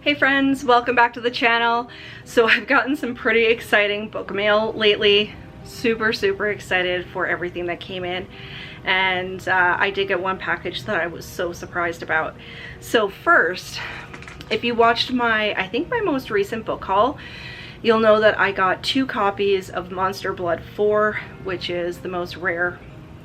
Hey friends, welcome back to the channel. So I've gotten some pretty exciting book mail lately. Super excited for everything that came in. And I did get one package that I was so surprised about. So first, if you watched I think my most recent book haul, you'll know that I got 2 copies of Monster Blood 4, which is the most rare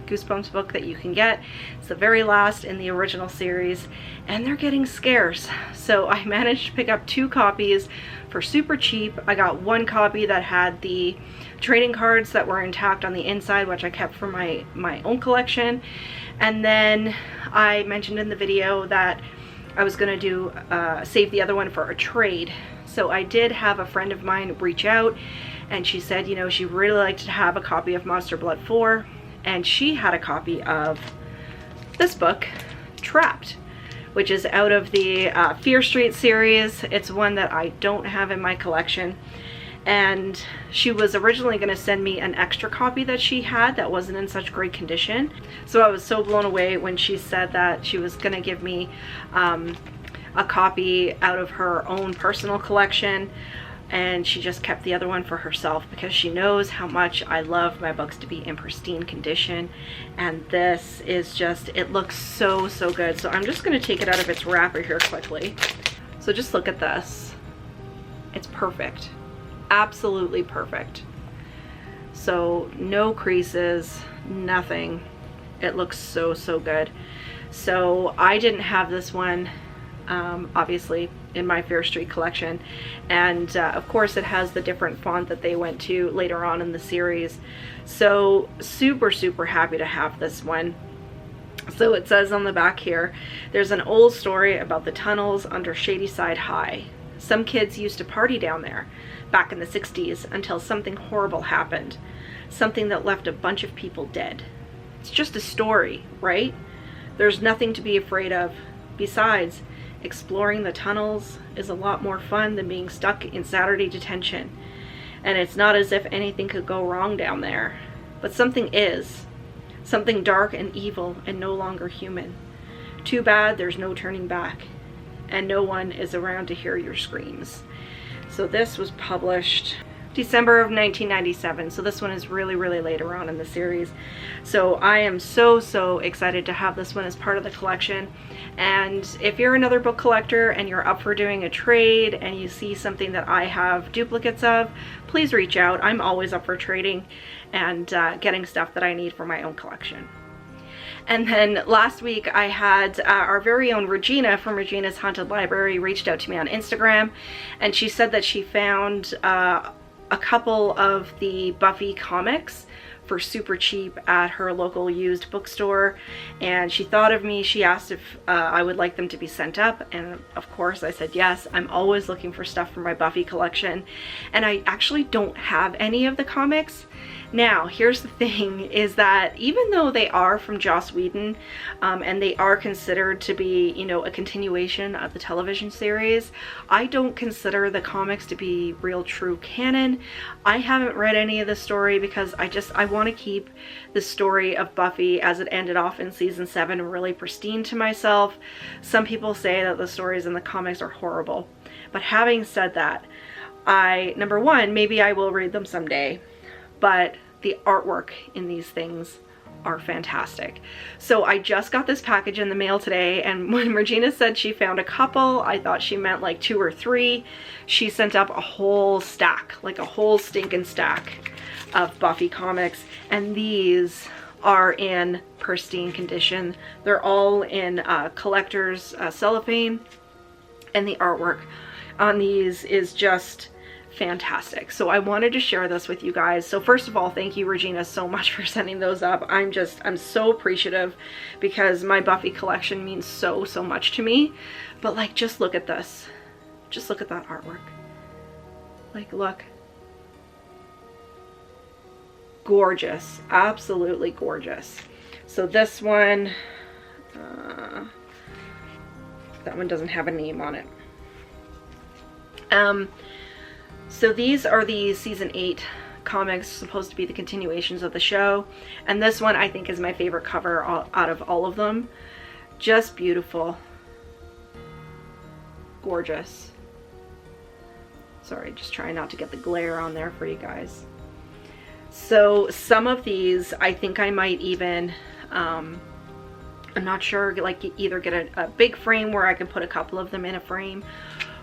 Goosebumps book that you can get. It's the very last in the original series, and they're getting scarce. So I managed to pick up 2 copies for super cheap. I got 1 copy that had the trading cards that were intact on the inside, which I kept for my own collection. And then I mentioned in the video that I was gonna do save the other one for a trade. So I did have a friend of mine reach out, and she said, you know, she really liked to have a copy of Monster Blood 4, and she had a copy of this book, Trapped, which is out of the Fear Street series. It's one that I don't have in my collection, and she was originally going to send me an extra copy that she had that wasn't in such great condition. So I was so blown away when she said that she was going to give me a copy out of her own personal collection, and she just kept the other one for herself because she knows how much I love my books to be in pristine condition. And this is just, it looks so good. So I'm just going to take it out of its wrapper here quickly. So just look at this. It's perfect. Absolutely perfect. So no creases, nothing. It looks so good. So I didn't have this one obviously in my Fear Street collection, and of course it has the different font that they went to later on in the series. So super happy to have this one. So it says on the back here, there's an old story about the tunnels under Shadyside High. Some kids used to party down there back in the 60s until something horrible happened, something that left a bunch of people dead. It's just a story, right? There's nothing to be afraid of. Besides, exploring the tunnels is a lot more fun than being stuck in Saturday detention. And it's not as if anything could go wrong down there. But something is. Something dark and evil and no longer human. Too bad there's no turning back. And no one is around to hear your screams. So this was published December of 1997. So this one is really later on in the series. So I am so excited to have this one as part of the collection. And if you're another book collector and you're up for doing a trade and you see something that I have duplicates of, please reach out. I'm always up for trading and getting stuff that I need for my own collection. And then last week I had our very own Regina from Regina's Haunted Library reached out to me on Instagram, and she said that she found a couple of the Buffy comics for super cheap at her local used bookstore, and she thought of me. She asked if I would like them to be sent up, and of course I said yes. I'm always looking for stuff for my Buffy collection, and I actually don't have any of the comics. Now, here's the thing, is that even though they are from Joss Whedon, and they are considered to be, you know, a continuation of the television series, I don't consider the comics to be real true canon. I haven't read any of the story because I want to keep the story of Buffy as it ended off in season 7 really pristine to myself. Some people say that the stories in the comics are horrible. But having said that, number one, maybe I will read them someday. But the artwork in these things are fantastic. So I just got this package in the mail today, and when Regina said she found a couple, I thought she meant like 2 or 3. She sent up a whole stack, like a whole stinking stack of Buffy comics, and these are in pristine condition. They're all in collector's cellophane, and the artwork on these is just fantastic. So I wanted to share this with you guys. So first of all, thank you, Regina, so much for sending those up. I'm so appreciative because my Buffy collection means so much to me. But like, just look at this. Just look at that artwork. Like, look. Gorgeous. Absolutely gorgeous. So this one, that one doesn't have a name on it. So these are the season 8 comics, supposed to be the continuations of the show, and this one I think is my favorite cover out of all of them. Just beautiful. Gorgeous. Sorry, just trying not to get the glare on there for you guys. So some of these, I think I might even, I'm not sure, like either get a big frame where I can put a couple of them in a frame,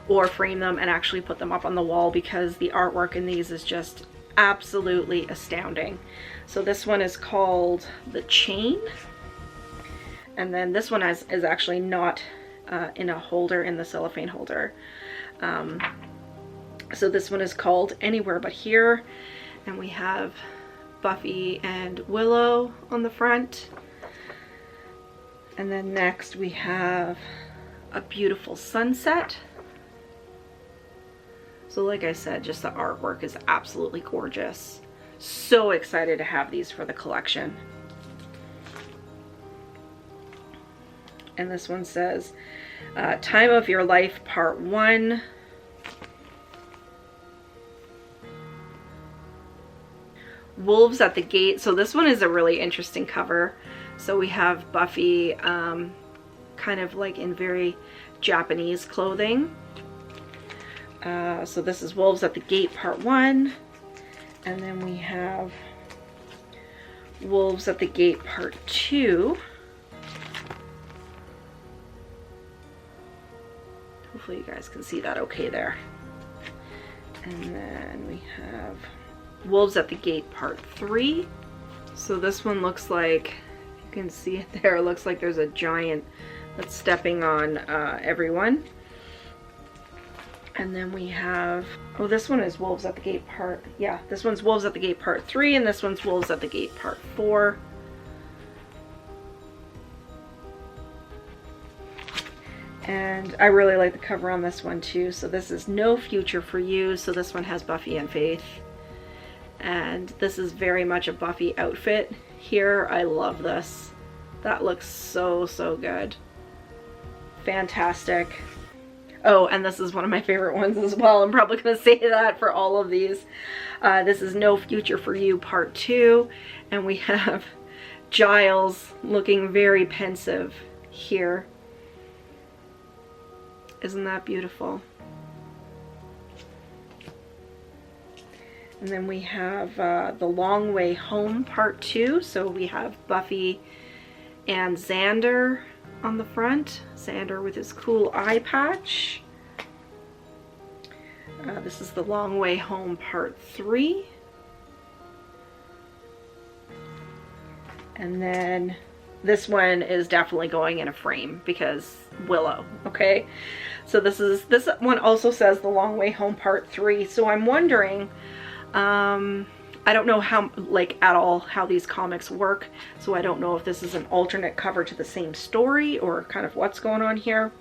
or frame them and actually put them up on the wall, because the artwork in these is just absolutely astounding. So this one is called The Chain. And then this one is actually not in a holder, in the cellophane holder. So this one is called Anywhere But Here. And we have Buffy and Willow on the front. And then next we have A Beautiful Sunset. So like I said, just the artwork is absolutely gorgeous. So excited to have these for the collection. And this one says, Time of Your Life Part 1. Wolves at the Gate. So this one is a really interesting cover. So we have Buffy kind of like in very Japanese clothing. So this is Wolves at the Gate Part 1. And then we have Wolves at the Gate Part 2. Hopefully you guys can see that okay there. And then we have Wolves at the Gate Part 3. So this one looks like, you can see it there, it looks like there's a giant that's stepping on everyone. And then we have, oh, this one is Wolves at the Gate Part, yeah, this one's Wolves at the Gate Part 3, and this one's Wolves at the Gate Part 4. And I really like the cover on this one too. So this is No Future for You. So this one has Buffy and Faith. And this is very much a Buffy outfit here. I love this. That looks so, so good. Fantastic. Oh, and this is one of my favorite ones as well. I'm probably going to say that for all of these. This is No Future for You Part 2. And we have Giles looking very pensive here. Isn't that beautiful? And then we have The Long Way Home Part 2. So we have Buffy and Xander on the front. Xander with his cool eye patch. This is The Long Way Home Part 3. And then this one is definitely going in a frame because Willow, okay? So this one also says The Long Way Home Part 3. So I'm wondering, I don't know how, like, at all how these comics work. So I don't know if this is an alternate cover to the same story or kind of what's going on here.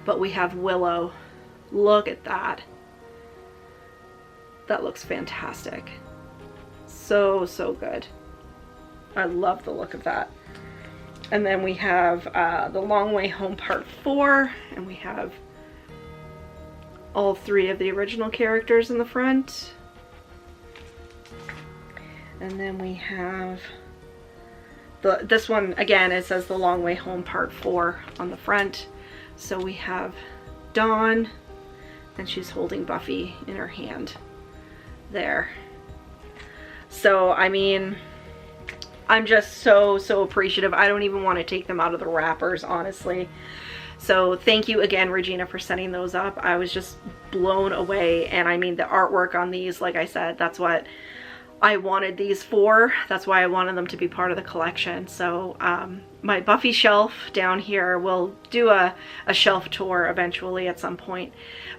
But we have Willow. Look at that. That looks fantastic. So, so good. I love the look of that. And then we have The Long Way Home Part 4, and we have all three of the original characters in the front. And then we have this one, again, it says The Long Way Home Part 4 on the front. So we have Dawn, and she's holding Buffy in her hand there. So, I mean, I'm just so, so appreciative. I don't even want to take them out of the wrappers, honestly. So thank you again, Regina, for setting those up. I was just blown away. And I mean, the artwork on these, like I said, that's what I wanted these for. That's why I wanted them to be part of the collection. So my Buffy shelf down here, will do a shelf tour eventually at some point,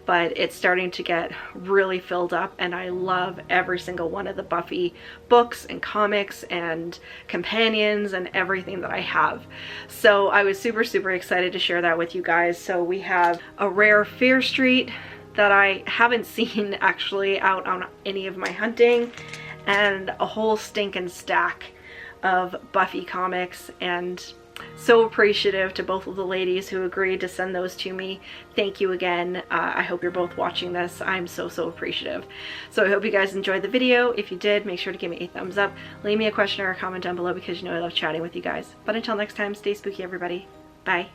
but it's starting to get really filled up, and I love every single one of the Buffy books and comics and companions and everything that I have. So I was super, super excited to share that with you guys. So we have a rare Fear Street that I haven't seen actually out on any of my hunting, and a whole stinking stack of Buffy comics, and so appreciative to both of the ladies who agreed to send those to me. Thank you again. I hope you're both watching this. I'm so, so appreciative. So I hope you guys enjoyed the video. If you did, make sure to give me a thumbs up. Leave me a question or a comment down below because you know I love chatting with you guys. But until next time, stay spooky, everybody. Bye.